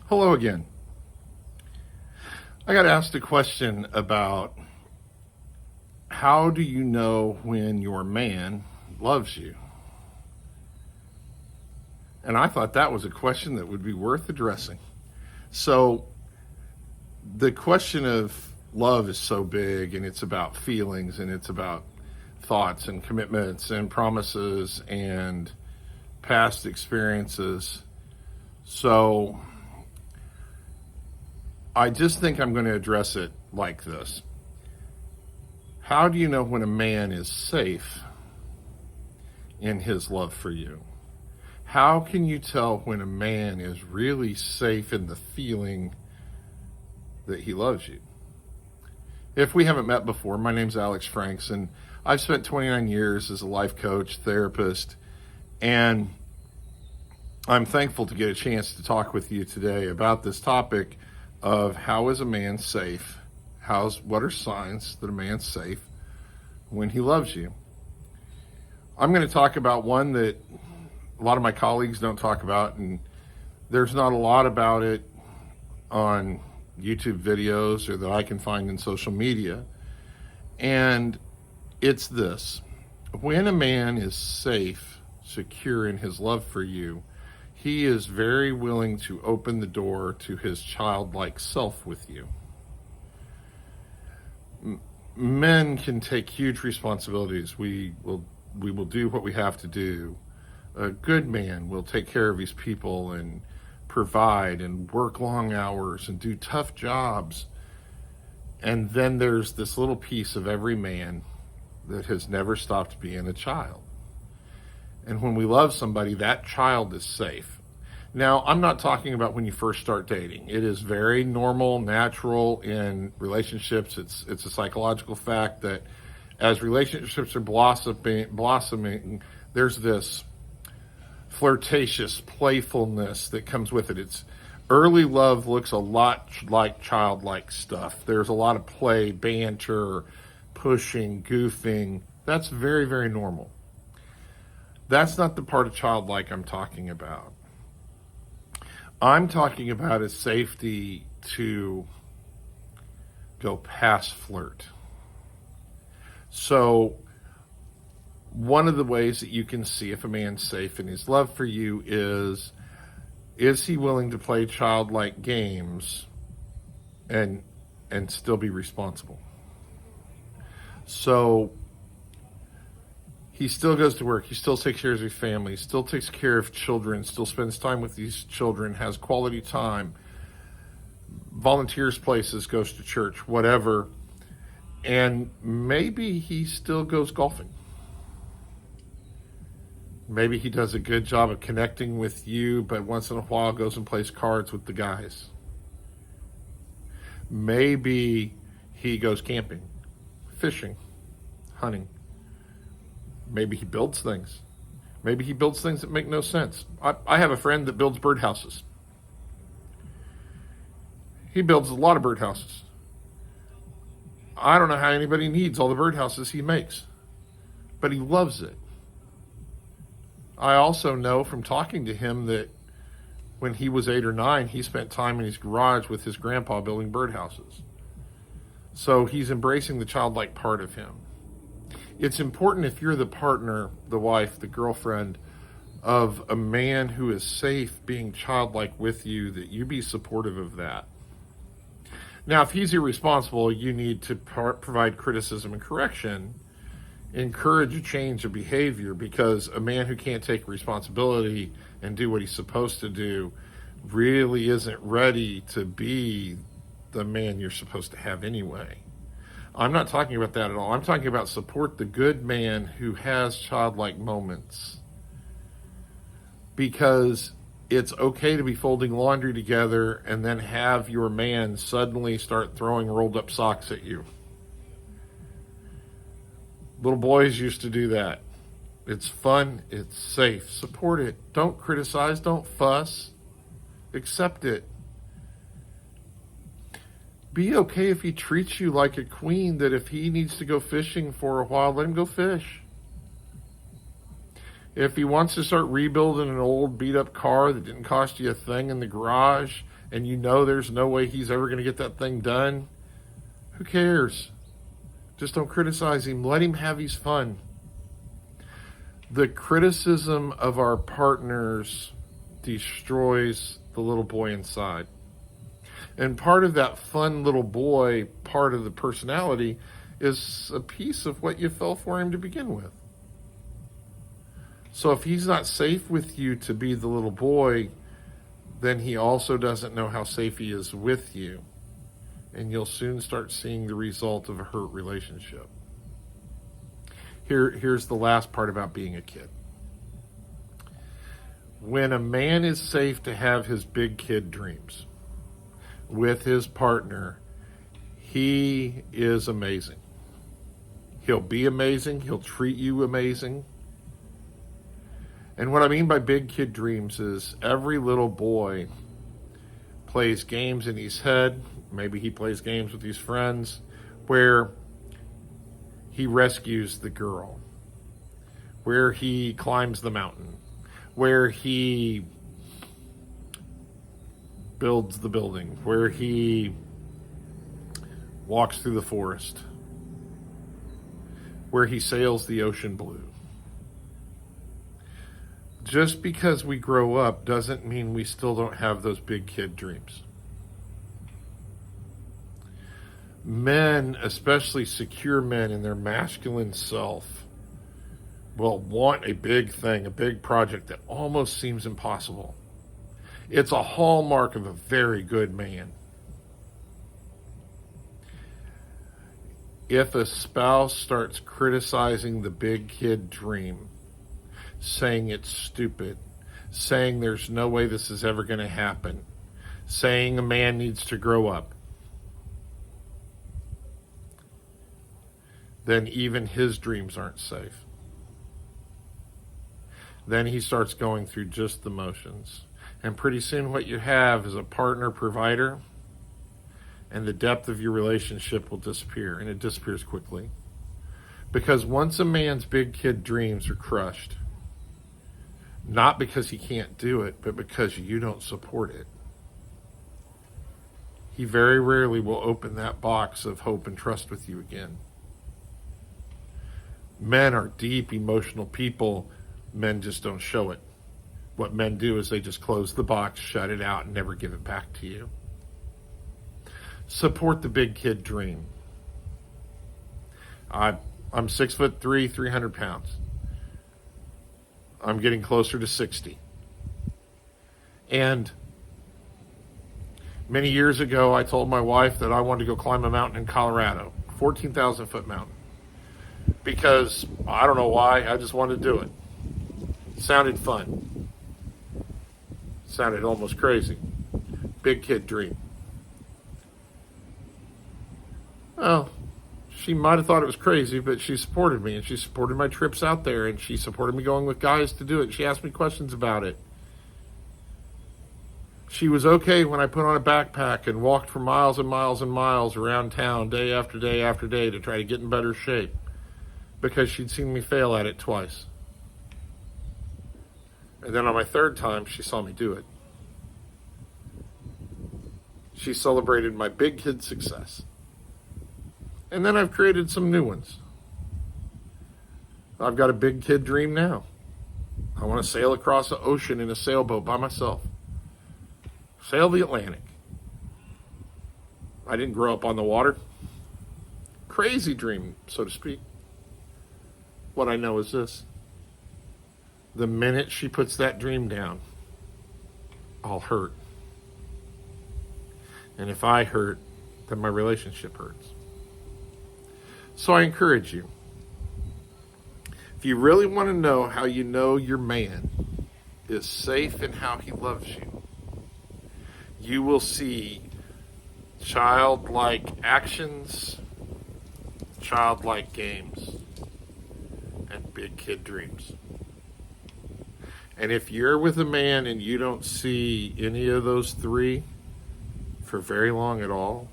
Hello again. I got asked a question about how do you know when your man loves you? And I thought that was a question that would be worth addressing. So, the question of love is so big, and it's about feelings, and it's about thoughts and commitments and promises and past experiences. So, I just think I'm going to address it like this. How do you know when a man is safe in his love for you? How can you tell when a man is really safe in the feeling that he loves you? If we haven't met before, my name's Alex Franks, and I've spent 29 years as a life coach, therapist, and I'm thankful to get a chance to talk with you today about this topic of how is a man safe? What are signs that a man's safe when he loves you? I'm going to talk about one that a lot of my colleagues don't talk about, and there's not a lot about it on YouTube videos or that I can find in social media. And it's this: when a man is safe, secure in his love for you, he is very willing to open the door to his childlike self with you. Men can take huge responsibilities. We will do what we have to do. A good man will take care of his people and provide and work long hours and do tough jobs. And then there's this little piece of every man that has never stopped being a child. And when we love somebody, that child is safe. Now, I'm not talking about when you first start dating. It is very normal, natural in relationships. It's a psychological fact that as relationships are blossoming, there's this flirtatious playfulness that comes with it. It's early love looks a lot like childlike stuff. There's a lot of play, banter, pushing, goofing. That's very, very normal. That's not the part of childlike I'm talking about. I'm talking about a safety to go past flirt. So, one of the ways that you can see if a man's safe in his love for you is he willing to play childlike games and still be responsible? So, he still goes to work, he still takes care of his family, still takes care of children, still spends time with these children, has quality time, volunteers places, goes to church, whatever, and maybe he still goes golfing. Maybe he does a good job of connecting with you, but once in a while goes and plays cards with the guys. Maybe he goes camping, fishing, hunting. Maybe he builds things. Maybe he builds things that make no sense. I have a friend that builds birdhouses. He builds a lot of birdhouses. I don't know how anybody needs all the birdhouses he makes, but he loves it. I also know from talking to him that when he was 8 or 9, he spent time in his garage with his grandpa building birdhouses. So he's embracing the childlike part of him. It's important if you're the partner, the wife, the girlfriend of a man who is safe being childlike with you, that you be supportive of that. Now, if he's irresponsible, you need to provide criticism and correction, encourage a change of behavior, because a man who can't take responsibility and do what he's supposed to do really isn't ready to be the man you're supposed to have anyway. I'm not talking about that at all. I'm talking about support the good man who has childlike moments, because it's okay to be folding laundry together and then have your man suddenly start throwing rolled up socks at you. Little boys used to do that. It's fun. It's safe. Support it. Don't criticize. Don't fuss. Accept it. Be okay if he treats you like a queen, that if he needs to go fishing for a while, let him go fish. If he wants to start rebuilding an old beat up car that didn't cost you a thing in the garage and you know there's no way he's ever going to get that thing done, who cares? Just don't criticize him. Let him have his fun. The criticism of our partners destroys the little boy inside. And part of that fun little boy part of the personality is a piece of what you fell for him to begin with. So if he's not safe with you to be the little boy, then he also doesn't know how safe he is with you. And you'll soon start seeing the result of a hurt relationship. Here's the last part about being a kid. When a man is safe to have his big kid dreams with his partner, he is amazing. He'll be amazing. He'll treat you amazing. And what I mean by big kid dreams is every little boy plays games in his head. Maybe he plays games with his friends where he rescues the girl, where he climbs the mountain, where he builds the building, where he walks through the forest, where he sails the ocean blue. Just because we grow up doesn't mean we still don't have those big kid dreams. Men, especially secure men in their masculine self, will want a big thing, a big project that almost seems impossible. It's a hallmark of a very good man. If a spouse starts criticizing the big kid dream, saying it's stupid, saying there's no way this is ever going to happen, saying a man needs to grow up, then even his dreams aren't safe. Then he starts going through just the motions. And pretty soon what you have is a partner provider, and the depth of your relationship will disappear, and it disappears quickly. Because once a man's big kid dreams are crushed, not because he can't do it, but because you don't support it, he very rarely will open that box of hope and trust with you again. Men are deep, emotional people. Men just don't show it. What men do is they just close the box, shut it out, and never give it back to you. Support the big kid dream. I'm 6'3", 300 pounds. I'm getting closer to 60. And many years ago, I told my wife that I wanted to go climb a mountain in Colorado, 14,000 foot mountain. Because I don't know why, I just wanted to do it. It sounded fun. Sounded almost crazy. Big kid dream. Well, she might have thought it was crazy, but she supported me, and she supported my trips out there, and she supported me going with guys to do it. She asked me questions about it. She was okay when I put on a backpack and walked for miles and miles and miles around town day after day after day to try to get in better shape, because she'd seen me fail at it twice. And then on my third time, she saw me do it. She celebrated my big kid success. And then I've created some new ones. I've got a big kid dream now. I want to sail across the ocean in a sailboat by myself. Sail the Atlantic. I didn't grow up on the water. Crazy dream, so to speak. What I know is this. The minute she puts that dream down, I'll hurt. And if I hurt, then my relationship hurts. So I encourage you, if you really want to know how you know your man is safe in how he loves you, you will see childlike actions, childlike games, and big kid dreams. And if you're with a man and you don't see any of those three for very long at all,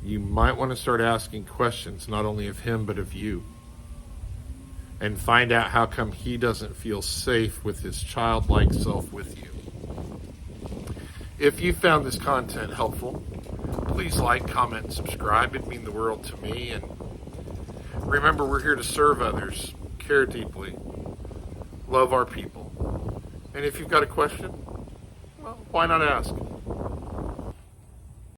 you might want to start asking questions, not only of him, but of you. And find out how come he doesn't feel safe with his childlike self with you. If you found this content helpful, please like, comment, and subscribe. It'd mean the world to me. And remember, we're here to serve others, care deeply, love our people. And if you've got a question, well, why not ask?